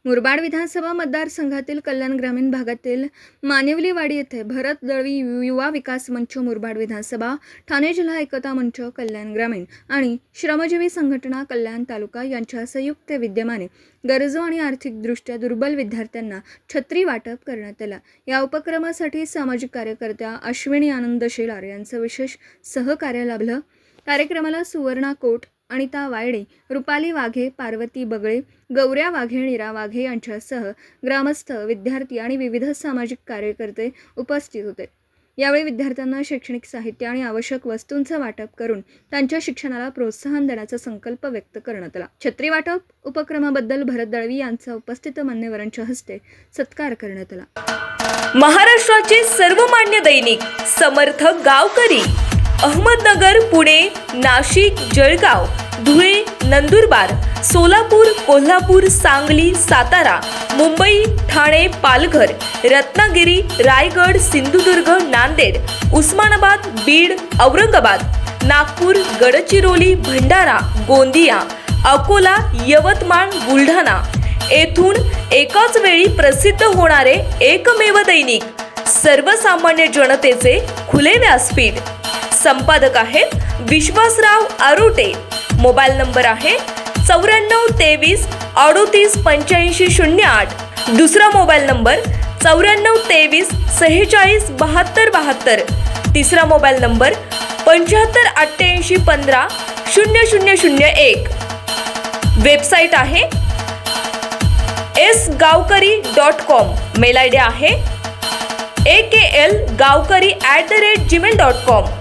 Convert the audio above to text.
मुरबाड विधानसभा मतदारसंघातील कल्याण ग्रामीण भागातील मानिवलीवाडी येथे भरत दळवी युवा विकास मंच, मुरबाड विधानसभा, ठाणे जिल्हा एकता मंच, कल्याण ग्रामीण आणि श्रमजीवी संघटना कल्याण तालुका यांच्या संयुक्त विद्यमाने गरजू आणि आर्थिकदृष्ट्या दुर्बल विद्यार्थ्यांना छत्री वाटप करण्यात आला। या उपक्रमासाठी सामाजिक कार्यकर्त्या अश्विनी आनंद शेलार यांचं विशेष सहकार्य लाभलं। कार्यक्रमाला सुवर्णा कोट, अनिता वायडे, रुपाली वाघे, पार्वती बगळे, गौऱ्या वाघे, नीरा वाघे यांच्यासह ग्रामस्थ, विद्यार्थी आणि विविध सामाजिक कार्यकर्ते उपस्थित होते। यावेळी विद्यार्थ्यांना शैक्षणिक साहित्य आणि आवश्यक वस्तूंचं वाटप करून त्यांच्या शिक्षणाला प्रोत्साहन देण्याचा संकल्प व्यक्त करण्यात आला। छत्री वाटप उपक्रमाबद्दल भरत दळवी यांचा उपस्थित मान्यवरांच्या हस्ते सत्कार करण्यात आला। महाराष्ट्राचे सर्वमान्य दैनिक समर्थ गावकरी अहमदनगर, पुणे, नाशिक, जळगाव, धुळे, नंदुरबार, सोलापूर, कोल्हापूर, सांगली, सातारा, मुंबई, ठाणे, पालघर, रत्नागिरी, रायगड, सिंधुदुर्ग, नांदेड, उस्मानाबाद, बीड, औरंगाबाद, नागपूर, गडचिरोली, भंडारा, गोंदिया, अकोला, यवतमाळ, बुलढाणा येथून एकाच वेळी प्रसिद्ध होणारे एकमेव दैनिक, सर्वसामान्य जनतेचे खुले व्यासपीठ। संपादक आहेत विश्वासराव आरोटे। मोबाईल नंबर आहे 9423 38 85 08। दुसरा मोबाईल नंबर 9423 46 72 72। तिसरा मोबाईल नंबर 75 88 15 0001। वेबसाईट आहे sgavkari.com। मेल आयडी आहे akl gavkari@gmail.com।